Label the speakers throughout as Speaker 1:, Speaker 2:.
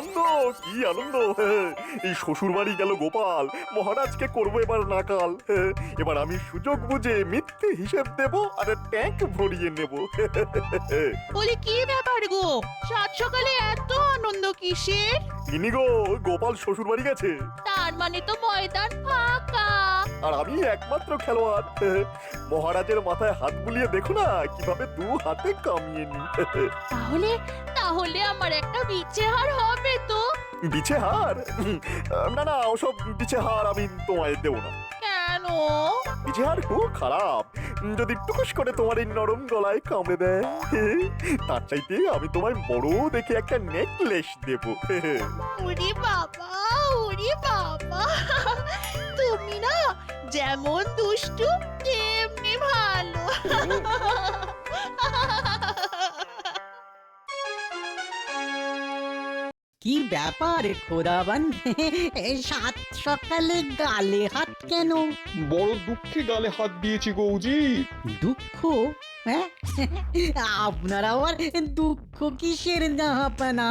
Speaker 1: আনন্দ, কি আনন্দ! এই শ্বশুর বাড়ি গেল গোপাল, মহারাজকে করবো এবার নাকাল। এবার আমি সুযোগ বুঝে মিথ্যে হিসেব দেব আর ট্যাঙ্ক ভরিয়ে নেব।
Speaker 2: বলি কি ব্যাপার গো, সাত সকালে এত আনন্দ কিসের?
Speaker 1: ইনি গো, গোপাল শ্বশুর বাড়ি গেছে
Speaker 2: তার মানে তো ময়দান ফাঁকা।
Speaker 1: আর আমি একমাত্র খেলোয়াড়। মহারাজের মাথায় হাত বুলিয়ে দেখো না কিভাবে দু হাতে কামিয়ে নি।
Speaker 2: তাহলে তাহলে আমার একটা বিচ্ছে হার হবে তো?
Speaker 1: বিছে হার? না না, ওসব বিছে হার আমি তোমায় দেবো না।
Speaker 2: কেন?
Speaker 1: বিছে হার খুব খারাপ, যদি টুকুস করে তোমার এই নরম গলায় কামড়ে দেয়। তার চাইতে আমি তোমায় বড় দেখে একটা নেকলেস দেব।
Speaker 2: ওরে বাবা, ওরে বাবা, তুমি না যেমন দুষ্টু তেমনি ভালো।
Speaker 3: কি ব্যাপার খোদাবান, সাত সকালে গালে হাত কেন?
Speaker 4: বড় দুঃখে গালে হাত দিয়েছি গৌজি।
Speaker 3: দুঃখ? হ্যাঁ, আপনার আবার দুঃখ কিসের জাহাপানা?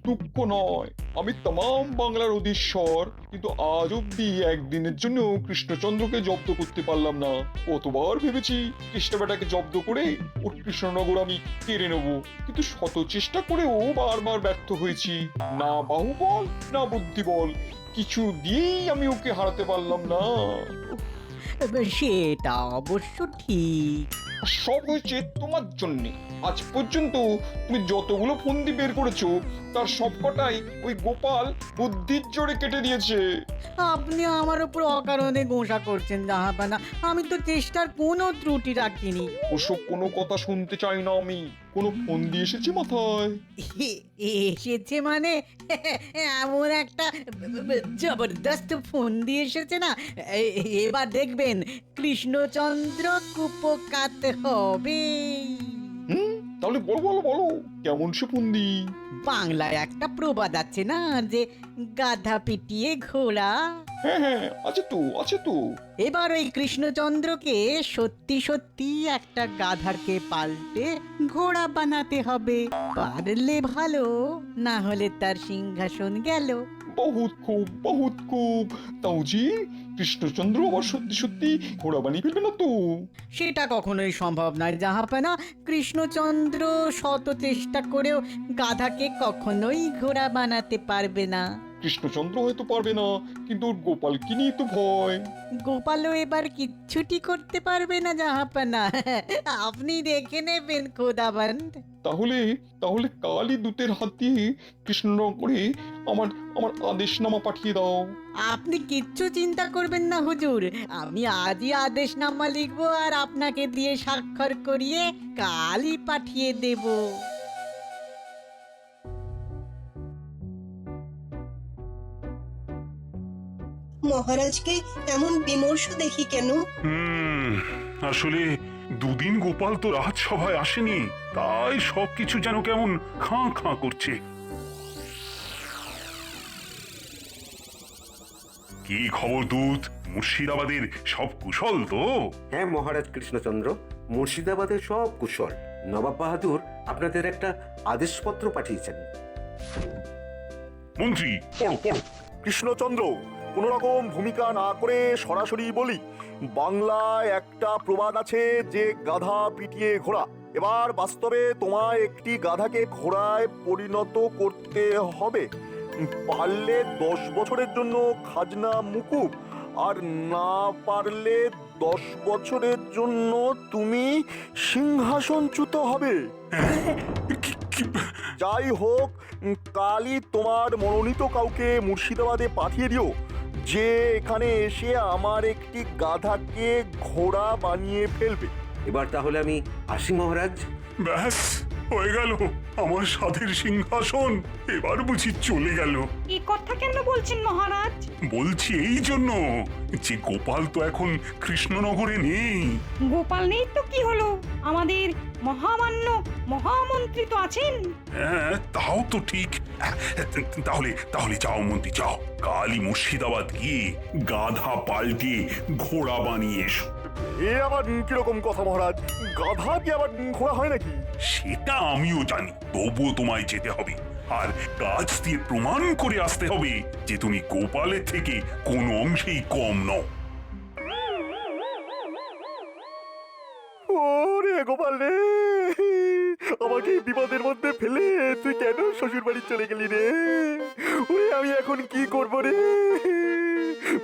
Speaker 4: দুঃখ নয়, আমি তমাম বাংলার অধীশ্বর, কিন্তু আজ অব্দি একদিনের জন্য কৃষ্ণচন্দ্রকে জব্দ করতে পারলাম না। কতবার ভেবেছি কৃষ্ণ বেটাকে জব্দ করে ওর কৃষ্ণনগর আমি কেড়ে নেব, কিন্তু শত চেষ্টা করেও বারবার ব্যর্থ হয়েছি। না বাহুবল না বুদ্ধিবল, কিছু দিয়েই আমি ওকে হারাতে পারলাম না।
Speaker 3: সেটা অবশ্য ঠিক।
Speaker 4: সব হয়েছে তোমার জন্যে। আজ পর্যন্ত তুমি যতগুলো ফন্দি বের করেছো তার সবকটাই ওই গোপাল বুদ্ধির জোরে কেটে দিয়েছে।
Speaker 3: আপনি আমার উপর অকারণে গোসা করছেন জাহাপানা, আমি তো চেষ্টার কোনো ত্রুটি রাখিনি।
Speaker 4: ওসব কোনো কথা শুনতে চাই না আমি। কোনো ফন্দি এসেছে মাথায়?
Speaker 3: এসেছে মানে এমন একটা জবরদস্ত ফোন দিয়ে এসেছে না, এবার দেখবেন কৃষ্ণচন্দ্র কুপকাত হবে।
Speaker 4: তাহলে বলো বলো বলো, কেমন সে ফন্দি?
Speaker 3: বাংলায় একটা প্রবাদ আছে না, যে গাধা পিটিয়ে ঘোড়া।
Speaker 4: হ্যাঁ হ্যাঁ, আছে তো আছে তো।
Speaker 3: এবার ওই কৃষ্ণচন্দ্রকে সত্যি সত্যি একটা গাধাকে পাল্টে ঘোড়া বানাতে হবে। পারলে ভালো, না হলে তার সিংহাসন গেল।
Speaker 4: বহুত খুব। তাও জি, কৃষ্ণচন্দ্র আবার সত্যি সত্যি ঘোড়া বানিয়ে ফেলবে না তো?
Speaker 3: সেটা কখনোই সম্ভব নয় জাহাপানা। কৃষ্ণচন্দ্র শত চেষ্টা করেও গাধাকে কখনোই ঘোড়া বানাতে পারবে না।
Speaker 4: কৃষ্ণচন্দ্র হয়তো পারবে না, কিন্তু ওর গোপালকে নিয়ে তো ভয়।
Speaker 3: গোপালও এবার কিচ্ছুটি করতে পারবে না জাহাপানা, আপনি দেখে নেবেন খোদাবন্দ।
Speaker 4: তাহলে তাহলে কালই দূতের হাত দিয়ে কৃষ্ণনগরে আমার আমার আদেশনামা পাঠিয়ে দাও।
Speaker 3: আপনি কিচ্ছু চিন্তা করবেন না হুজুর, আমি আজই আদেশনামা লিখবো আর আপনাকে দিয়ে স্বাক্ষর করিয়ে কালই পাঠিয়ে দেব।
Speaker 5: মহারাজকে এমন বিমর্ষ দেখি কেন?
Speaker 6: আসলে দুদিন গোপাল তো রাজসভায় আসেনি, তাই সবকিছু যেন কেমন খাঁ খাঁ করছে। কি খবর দূত? মুর্শিদাবাদের সব কুশল তো?
Speaker 7: হ্যাঁ মহারাজ কৃষ্ণচন্দ্র, মুর্শিদাবাদের সব কুশল। নবাব বাহাদুর আপনাদের একটা আদেশপত্র পাঠিয়েছেন।
Speaker 6: মন্ত্রী, পড়ো পড়ো।
Speaker 1: কৃষ্ণচন্দ্র, কোন রকম ভূমিকা না করে সরাসরি বলি, বাংলায় একটা প্রবাদ আছে যে গাধা পিটিয়ে ঘোড়া। এবার বাস্তবে তোমায় একটি গাধাকে ঘোড়ায় পরিণত করতে হবে। পারলে 10 বছরের জন্য খাজনা মুকুব, আর না পারলে 10 বছরের জন্য তুমি সিংহাসনচ্যুত হবে। যাই হোক, কালই তোমার মনোনীত কাউকে মুর্শিদাবাদে পাঠিয়ে দিও, যে এখানে এসে আমার একটি গাধাকে ঘোড়া বানিয়ে ফেলবে।
Speaker 7: এবার তাহলে আমি আসি মহারাজ।
Speaker 6: ব্যাস হয়ে গেল, আমার সাধের সিংহাসন এবার বুঝি চলে গেল।
Speaker 8: এই কথা কেন বলছেন মহারাজ?
Speaker 6: বলছি এই জন্য যে গোপাল তো এখন কৃষ্ণনগরে নেই।
Speaker 8: গোপাল নেই তো কি হলো, আমাদের মহামান্য মহামন্ত্রী তো আছেন।
Speaker 6: হ্যাঁ তাও তো ঠিক। তাহলে তাহলে যাও মন্ত্রী, যাও কালই মুর্শিদাবাদ গিয়ে গাধা পাল্টে ঘোড়া বানিয়ে এসো।
Speaker 1: এ আবার কিরকম কথা মহারাজ? গাধা কি আবার ঘোড়া হয় নাকি?
Speaker 6: সেটা আমিও জানি, তবুও তোমায় যেতে হবে। আর কাজ দিয়ে প্রমাণ করে আসতে হবে যে তুমি গোপালের থেকে কোনো অংশেই কম নও।
Speaker 1: ওরে গোপাল রে, আমাকে এই বিপদের মধ্যে ফেলে তুই কেন শ্বশুর বাড়ি চলে গেলি রে? ওরে আমি এখন কি করব রে?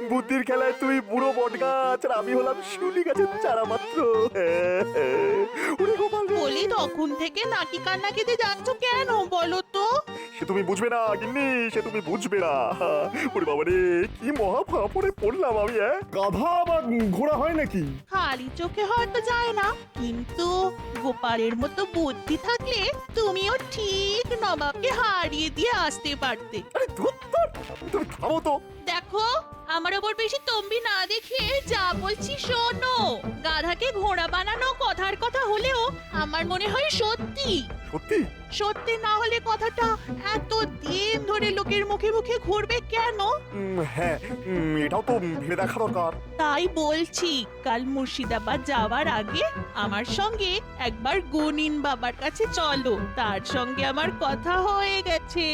Speaker 1: বুদ্ধির খেলায় তুই বুড়ো বট গাছ আর আমি হলাম শিউলি গাছের চারা মাত্র। ওরে গোপাল রে।
Speaker 2: বলি তখন থেকে নাকি কান্না কেঁদে যাচ্ছ কেন বলো তো?
Speaker 1: সে তুমি বুঝবে না গিন্নি, সে তুমি বুঝবে না। ওরে বাবা রে, কি মহা ফাঁপড়ে পড়লাম আমি। গাধা আবার ঘোড়া হয় নাকি?
Speaker 2: খালি চোখে হয়তো যায় না, কিন্তু গোপালের মতো বুদ্ধি থাকলে তুমিও ঠিক নবাবকে হারিয়ে দিয়ে আসতে পারতে।
Speaker 1: আরে ধুর, তুমি থামো তো।
Speaker 2: দেখো, আমার ওপর বেশি তম্বি না দেখে যা বলছি শোনো। গাধাকে ঘোড়া বানানো কথার কথা হলেও আমার মনে হয় সত্যি।
Speaker 1: সত্যি?
Speaker 2: সত্যি না হলে কথাটা এত দিন ধরে লোকের মুখে মুখে ঘুরবে কেন?
Speaker 1: হ্যাঁ, এটাও তো ভেবে দেখা দরকার।
Speaker 2: তাই বলছি, কাল মুর্শিদাবাদ যাওয়ার আগে আমার সঙ্গে একবার গুনিন বাবার কাছে চলো। তার সঙ্গে আমার কথা হয়ে গেছে।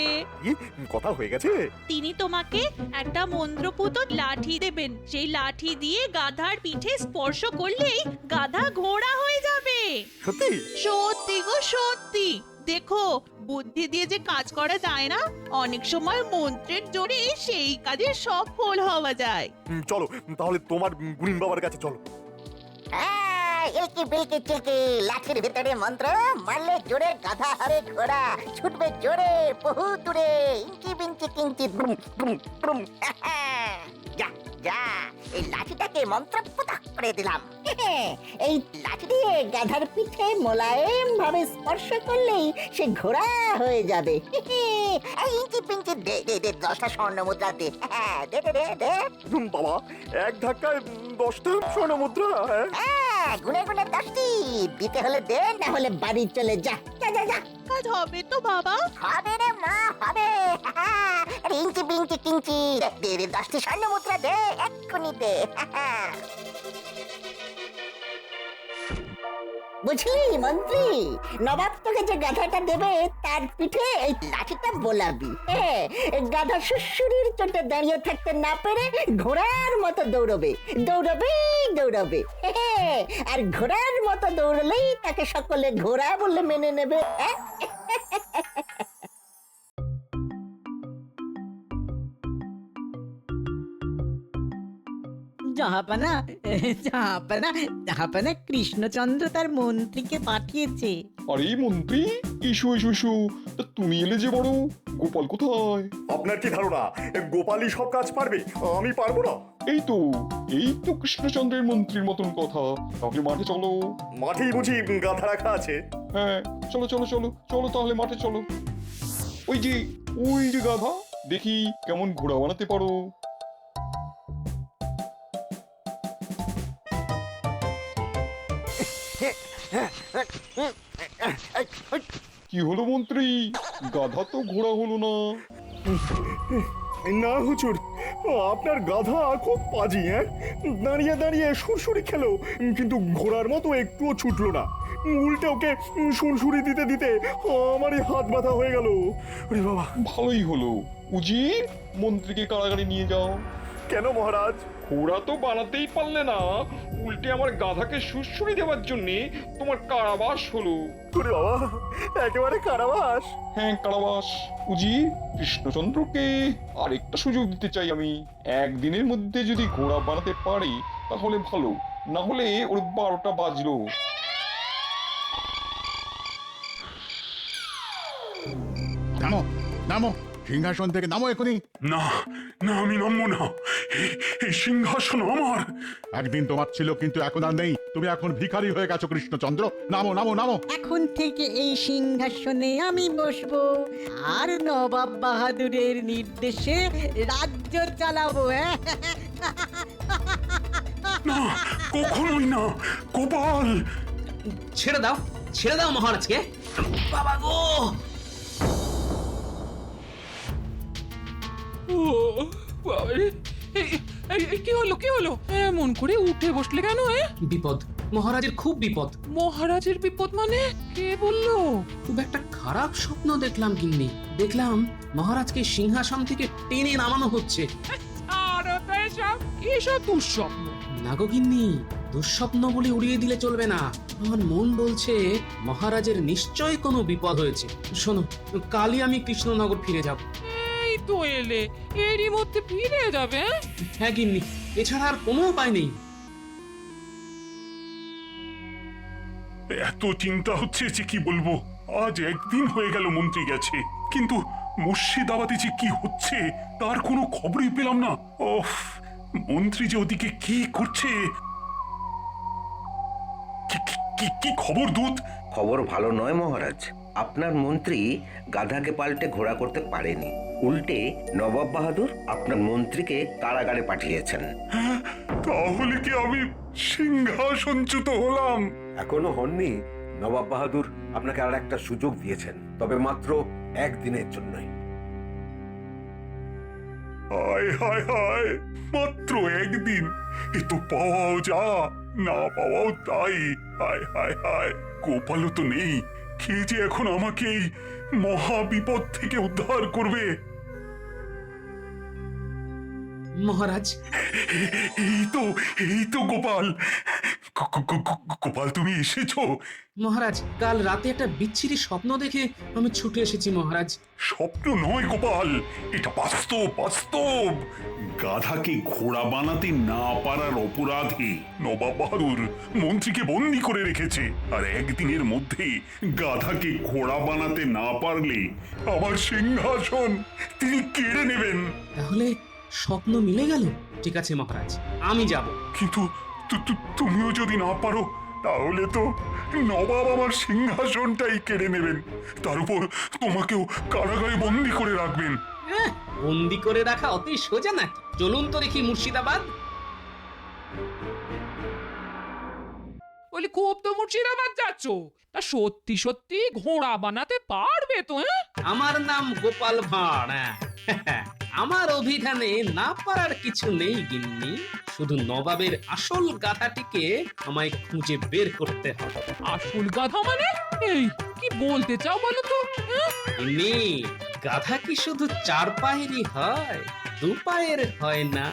Speaker 1: কি কথা হয়ে গেছে?
Speaker 2: তিনি তোমাকে একটা মন্ত্রপুত লাঠি দেবেন। সেই লাঠি দিয়ে গাধার পিঠে স্পর্শ করলেই গাধা ঘোড়া হয়ে যাবে।
Speaker 1: সত্যি?
Speaker 2: সত্যি গো সত্যি। দেখো, বুদ্ধি দিয়ে যে কাজ করা যায় না, অনেক সময় মন্ত্রের জোরে সেই কাজে সফল হওয়া যায়।
Speaker 1: চলো তাহলে তোমার গুনিন বাবার কাছে চলো।
Speaker 9: এলকি বিলকি চিলকি, লাঠির ভিতরে মন্ত্র মারলে জোরে গাধা হারে ঘোড়া, ছুটবে জোরে বহু দূরে, ইঞ্চি বিঞ্চি কিঞ্চি ব্রুম ব্রুম ব্রুম। যা যা, এই লাঠিটাকে মন্ত্র পুতা করে দিলাম। এই লাঠি দিয়ে গাধার পিঠে মোলায়েম ভাবে স্পর্শ করলেই সে ঘোড়া হয়ে যাবে। এই ইঞ্চি পিঞ্চি দে দে দে, 10টা স্বর্ণ মুদ্রা দে। দে দে দে দে।
Speaker 1: বাবা, এক ধাক্কায় 10টা স্বর্ণ মুদ্রা?
Speaker 9: গুনে গুনে 10টি দিতে হলে দে, না হলে বাড়ি চলে যা। যা যা যা।
Speaker 2: কাজ হবে তো বাবা?
Speaker 9: হবে রে মা, হবে। আরে ইঞ্চি বিঞ্চি কিঞ্চি দে দে, 10টি স্বর্ণ মুদ্রা দে, এক্ষুনি দে। বুঝলি মন্ত্রী, নবাব তোকে যে গাধাটা দেবে তার পিঠে এই লাঠিটা বোলাবি। গাধা সুশুরির চোটে দাঁড়িয়ে থাকতে না পেরে ঘোড়ার মতো দৌড়বে দৌড়বে দৌড়বে। আর ঘোড়ার মতো দৌড়লেই তাকে সকলে ঘোড়া বলে মেনে নেবে।
Speaker 3: জাহাপানা, জাহাপানা, জাহাপানা কৃষ্ণচন্দ্র তার মন্ত্রীকে পাঠিয়েছে।
Speaker 4: আরে মন্ত্রী, ইস্যু ইস্যু ইস্যু, তা তুমি এলে যে বড়, গোপাল কোথায়?
Speaker 1: আপনার কি ধারণা গোপালই সব কাজ পারবে? আমি পারবো না?
Speaker 4: এই তো কৃষ্ণচন্দ্রের মন্ত্রীর মতন কথা। তাহলে মাঠে চলো।
Speaker 1: মাঠেই বুঝি গাধা রাখা আছে?
Speaker 4: হ্যাঁ, চলো চলো চলো চলো, তাহলে মাঠে চলো। ওই যে গাধা, দেখি কেমন ঘোড়া বানাতে পারো। কি হলো মন্ত্রী, গাধা তো ঘোড়া হলো না।
Speaker 1: না হুজুর, আপনার গাধা খুব পাজি। দাঁড়িয়ে দাঁড়িয়ে সুরসুরি খেলো, কিন্তু ঘোড়ার মতো একটুও ছুটলো না। উল্টে ওকে সুরসুরি দিতে দিতে আমারই হাত ব্যথা হয়ে গেল। ওরে বাবা।
Speaker 4: ভালোই হলো, উজির মন্ত্রীকে কারাগারে নিয়ে যাও।
Speaker 1: কেন মহারাজ?
Speaker 4: ঘোড়া তো বানাতেই পারলে না, উল্টে আমার গাধাকে সুরসুরি দেওয়ার জন্য তোমার কারাবাস হলো।
Speaker 1: ওরে বাবা, একেবারে কারাবাস?
Speaker 4: হ্যাঁ, কারাবাস। উজি, কৃষ্ণচন্দ্রকে আরেকটা সুযোগ দিতে চাই আমি। একদিনের মধ্যে যদি ঘোড়া বানাতে পারি তাহলে ভালো, না হলে ওর 12টা বাজলো।
Speaker 10: নামো নামো, সিংহাসন থেকে নামো এখনই।
Speaker 6: না না, আমি নামবো না। এই সিংহাসন আমার।
Speaker 10: একদিন তোমার ছিল, কিন্তু এখন আর নেই। তুমি এখন ভিখারি হয়ে গেছো কৃষ্ণচন্দ্র। নামো নামো নামো।
Speaker 3: এখন থেকে এই সিংহাসনে আমি বসবো আর নবাব বাহাদুরের নির্দেশে রাজ্য চালাবো।
Speaker 6: না, কখনোই না। গোপাল,
Speaker 11: ছেড়ে দাও মহারাজকে। বাবা গো!
Speaker 12: ও বাবারে, কি হলো? এমন করে উঠে বসলে কেন?
Speaker 11: বিপদ, মহারাজের খুব বিপদ।
Speaker 12: মহারাজের বিপদ মানে? কে বললো?
Speaker 11: খুব একটা খারাপ স্বপ্ন দেখলাম গিন্নি। দেখলাম মহারাজকে সিংহাসন থেকে টেনে নামানো হচ্ছে।
Speaker 12: আর তো এসব এসব দুঃস্বপ্ন।
Speaker 11: না গো গিন্নি, দুঃস্বপ্ন বলে উড়িয়ে দিলে চলবে না। আমার মন বলছে মহারাজের নিশ্চয় কোনো বিপদ হয়েছে। শোনো, কালই আমি কৃষ্ণনগর ফিরে যাব।
Speaker 12: এই তো এলে, এরই মধ্যে ফিরে যাবে?
Speaker 11: হ্যাঁ গিন্নি, এছাড়া আর কোনো উপায় নেই।
Speaker 6: এত চিন্তা হচ্ছে যে কি বলবো। আজ একদিন হয়ে গেল মন্ত্রী গেছে, কিন্তু মুর্শিদাবাদে যে কি হচ্ছে তার কোনো খবরই পেলাম না। ওফ, মন্ত্রী যে ওদিকে কি করছে। কি খবর দূত?
Speaker 7: খবর ভালো নয় মহারাজ। আপনার মন্ত্রী গাধাকে পাল্টে ঘোড়া করতে পারেনি, উল্টে নবাব বাহাদুর আপনার মন্ত্রীকে কারাগারে পাঠিয়েছেন।
Speaker 6: হ্যাঁ, তাহলে কি আমি সিংহাসনচ্যুত হলাম?
Speaker 7: এখনো হননি। নবাব বাহাদুর আপনাকে আর একটা সুযোগ দিয়েছেন, তবে মাত্র একদিনের জন্যই।
Speaker 6: হায় হায় হায়, মাত্র একদিন! এ তো পাওয়াও যা, না পাওয়াও তাই। হায় হায় হায়, গোপালও তো নেই। কে যে এখন আমাকে এই মহা বিপদ থেকে উদ্ধার করবে?
Speaker 11: মহারাজ,
Speaker 6: এই তো গোপাল। গোপাল, তুমি এসেছো?
Speaker 11: মহারাজ, কাল রাতে একটা বিচ্ছিরি স্বপ্ন দেখে আমি ছুটে এসেছি মহারাজ।
Speaker 6: স্বপ্ন নয় গোপাল, এটা বাস্তব বাস্তব। গাধাকে ঘোড়া বানাতে না পারার অপরাধে নবাব বাহাদুর মন্ত্রীকে বন্দী করে রেখেছে। আর একদিনের মধ্যে গাধাকে ঘোড়া বানাতে না পারলে আমার সিংহাসন তিনি কেড়ে নেবেন।
Speaker 11: তাহলে স্বপ্ন মিলে গেল। ঠিক আছে মহারাজ, আমি যাব।
Speaker 6: কিন্তু তুমিও যদি না পারো, তাহলে তো নবাব আমার সিংহাসনটাই কেড়ে নেবেন। তার উপর তোমাকেও কারাগারে বন্দী করে রাখবেন।
Speaker 11: বন্দি করে রাখা অতই সোজা নাকি? চলুন তো দেখি মুর্শিদাবাদ।
Speaker 12: বলি, খুব তো মুর্শিদাবাদ যাচ্ছ, তা সত্যি সত্যি ঘোড়া বানাতে পারবে তো?
Speaker 11: আমার নাম গোপাল ভাঁড়। আমার অভিধানে না পারার কিছু নেই গিন্নি। শুধু নবাবের আসল গাধাটিকে আমায় খুঁজে বের করতে হবে।
Speaker 12: আসল গাধা মানে? এই কি বলতে চাও বলো তো?
Speaker 11: গিন্নি, গাধা কি শুধু চার পায়েরই হয়, দু পায়ের হয় না?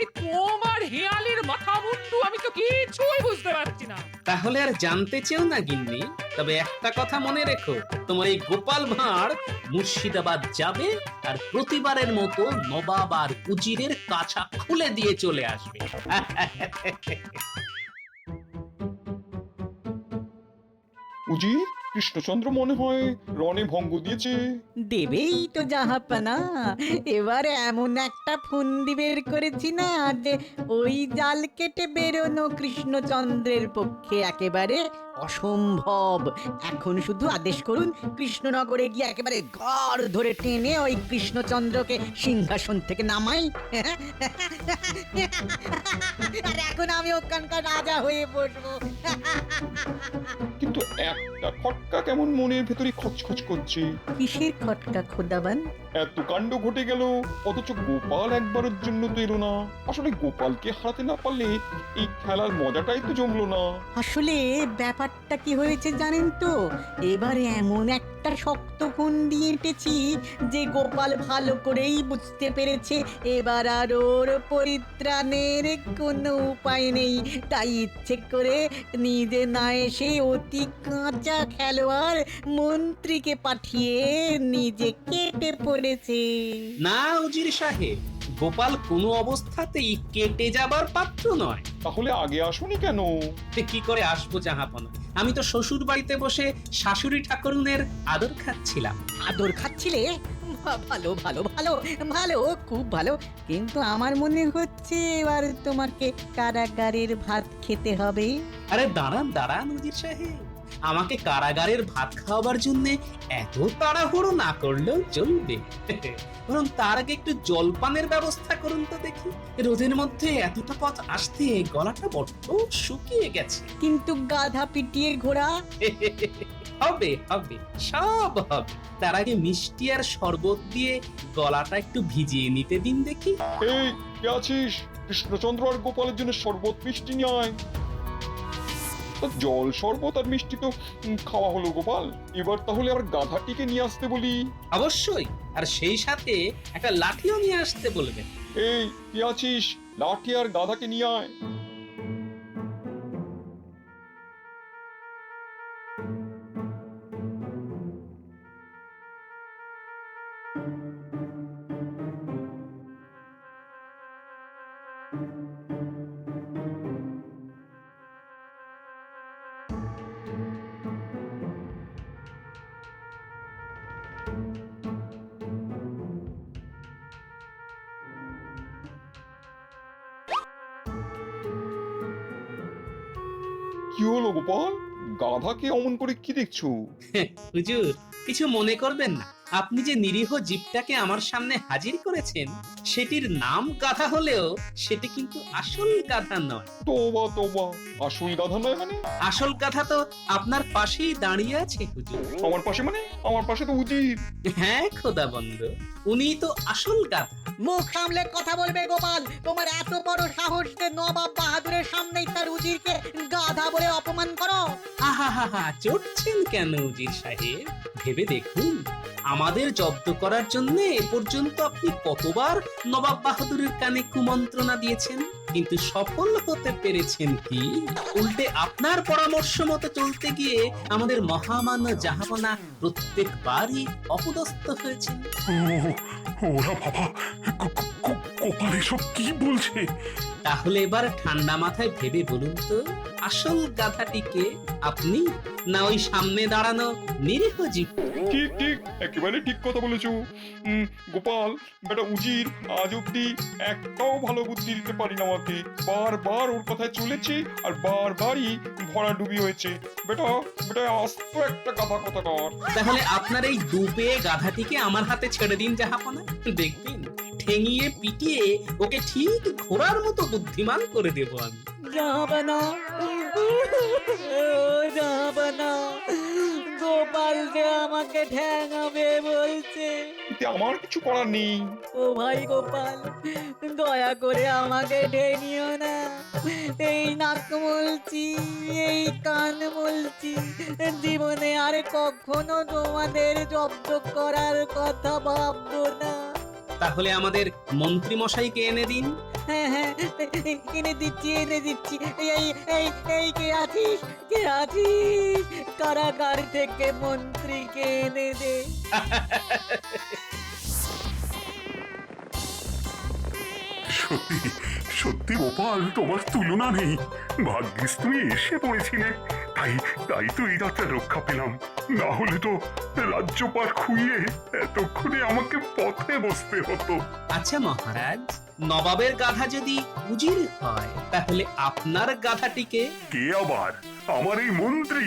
Speaker 12: এই তোমার হেয়ালের মাথা মুন্ডু আমি তো কিছুই বুঝতে পারছি না।
Speaker 11: তাহলে আর জানতে চেও না গিন্নি। তবে একটা কথা মনে রেখো, তোমার এই গোপাল ভাঁড় মুর্শিদাবাদ যাবে আর প্রতিবারের মতো নবাব আর উজিরের কাছা খুলে দিয়ে চলে আসবে।
Speaker 4: উজির, কৃষ্ণচন্দ্র মনে হয় রণে ভঙ্গ দিয়েছে।
Speaker 3: দেবেই তো জাহাপানা। এবারে এমন একটা ফন্দি বের করেছি না যে ওই জাল কেটে বেরোনো কৃষ্ণচন্দ্রের পক্ষে একেবারে অসম্ভব। এখন শুধু আদেশ করুন, কৃষ্ণনগরে গিয়ে একেবারে ঘর ধরে টেনে ওই কৃষ্ণচন্দ্রকে সিংহাসন থেকে নামাই। আর এখন আমি ওখানকার রাজা হয়ে বসবো।
Speaker 4: কিন্তু একটা খটকা কেমন মনের ভেতরে খচখচ করছে।
Speaker 3: কিসের খটকা খোদাবান?
Speaker 4: এত কাণ্ড ঘটে গেল, অথচ গোপাল একবারের জন্য তো এলো না। আসলে গোপালকে হারাতে না পারলে এই খেলার মজাটাই তো জমলো না।
Speaker 3: আসলে ব্যাপারটা কি হয়েছে জানেন তো? এবারে এমন একটা শক্ত ফন্দি এঁটেছি যে গোপাল ভালো করেই বুঝতে পেরেছে এবার আর ওর পরিত্রাণের কোনো উপায় নেই। তাই ইচ্ছে করে নিজে না এসে অতি কাঁচা খেলোয়াড় মন্ত্রীকে পাঠিয়ে নিজে কেটে পড়েছে।
Speaker 11: না উজির সাহেব, গোপাল কোনো অবস্থাতেই কেটে যাবার পাত্র নয়।
Speaker 4: তাহলে আগে আসুনি কেন?
Speaker 11: কি করে আসবো জাহাপনা? আমি তো শ্বশুর বাড়িতে বসে শাশুড়ি ঠাকুরনের আদর খাচ্ছিলাম।
Speaker 3: আদর খাচ্ছিলে? ভালো ভালো ভালো ভালো, খুব ভালো। কিন্তু আমার মনে হচ্ছে এবার তোমাকে কারাগারের ভাত খেতে হবে।
Speaker 11: আরে দাঁড়ান দাঁড়ান উজির সাহেব, আমাকে কারাগারের ভাত খাওয়াবার জন্য এত তাড়াহুড়ো না করলেও চলবে। বরং তার আগে একটু জলপানের ব্যবস্থা করুন তো দেখি। রোদের মধ্যে এতটা পথ আসতে গলাটা বড্ড শুকিয়ে গেছে।
Speaker 3: কিন্তু গাধা পিটিয়ে ঘোড়া?
Speaker 11: হবে হবে, সব হবে। তার আগে মিষ্টি আর শরবত দিয়ে গলাটা একটু ভিজিয়ে নিতে দিন দেখি।
Speaker 4: এই কে আছিস? কৃষ্ণচন্দ্র আর গোপালের জন্য শরবত মিষ্টি নিয়ে আয়। তা জল শরবত আর মিষ্টি তো খাওয়া হলো গোপাল, এবার তাহলে আবার গাধাটিকে নিয়ে আসতে বলি।
Speaker 11: অবশ্যই, আর সেই সাথে একটা লাঠিও নিয়ে আসতে বলবেন।
Speaker 4: এই কি আছিস, লাঠি আর গাধাকে নিয়ে আয়। কি হলো গোপাল, গাধাকে অমন করে কি দেখছো?
Speaker 11: হুজুর, কিছু মনে করবেন না, আপনি যে নিরীহ জীবটাকে আমার সামনে হাজির করেছেন সেটির নাম গাধা হলেও সেটি কিন্তু আসল গাধা নয়।
Speaker 4: তোবা তোবা, আসল গাধা নয় মানে?
Speaker 11: আসল গাধা তো আপনার পাশেই দাঁড়িয়ে আছে হুজুর।
Speaker 4: আমার পাশে মানে? আমার পাশে তো উজির।
Speaker 11: হ্যাঁ খোদা বন্ধ, উনিই তো আসল গাধা।
Speaker 3: মুখ সামলে কথা বলবে গোপাল, তোমার এত বড় সাহস যে নবাব বাহাদুরের সামনেই তার উজিরকে গাধা বলে অপমান করো।
Speaker 11: আহা হা হা, চড়ছেন কেন উজির সাহেব? ভেবে দেখুন, আমাদের জব্দ করার জন্য এ পর্যন্ত আপনি কতবার নবাব বাহাদুরের কানে কুমন্ত্রণা দিয়েছেন, কিন্তু সফল হতে পেরেছেন কি? উল্টে আপনার পরামর্শ মতো চলতে গিয়ে আমাদের মহামান্য জাহাপনা প্রত্যেকবারই অপদস্থ হয়েছেন।
Speaker 6: ওরা বাবা, গোপাল এসব কি বলছে?
Speaker 11: তাহলে এবার ঠান্ডা মাথায় ভেবে বলুন তো, আসল গাধাটিকে আপনি না ওই সামনে দাঁড়ানো নিরীহ জীব?
Speaker 4: ঠিক ঠিক, একেবারে ঠিক কথা বলেছো গোপাল। বেটা উজির আজ অব্দি একটাও ভালো বুদ্ধি দিতে পারি না আমাকে, বারবার ওর কথায় চলেছে আর বারবারই ভরাডুবি হয়েছে। বেটা বেটা আস্ত একটা গাধা কথা কর।
Speaker 11: তাহলে আপনার এই দুপে গাধাটিকে আমার হাতে ছেড়ে দিন জাহাপনা, দেখবেন ঠেঙিয়ে পিটিয়ে ওকে ঠিক ঘোড়ার মতো বুদ্ধিমান করে দেব আমি।
Speaker 3: জাহাপনা, জাহাপনা, গোপাল যে আমাকে ঠ্যাঙাবে বলছে।
Speaker 4: এতে আমার কিছু করার নেই।
Speaker 3: ও ভাই গোপাল, দয়া করে আমাকে ঠেনিও না। এই নাক মলছি, এই কান মলছি, জীবনে আর কখনো তোমাদের জব্দ করার কথা ভাববো না।
Speaker 11: তাহলে আমাদের মন্ত্রী মশাইকে এনে দিন।
Speaker 3: হ্যাঁ হ্যাঁ, এনে দিচ্ছি, এনে দিচ্ছি। এই এই এই কে আছিস, কে আছিস? কারাগার থেকে মন্ত্রীকে এনে দে।
Speaker 6: সত্যি সত্যি গোপাল, তোমার তুলনা নেই। ভাগ্যিস তুমি এসে পড়েছিলে, তাই তাই তো এই রাতটা রক্ষা পেলাম। না হলে তো রাজ্যপাল খুইয়ে এতক্ষণে আমাকে পথে বসতে হতো।
Speaker 11: আচ্ছা মহারাজ, নবাবের গাধা যদি উজির হয় তাহলে আপনার গাধাটিকে?
Speaker 6: কে আবার? আমার এই মন্ত্রী।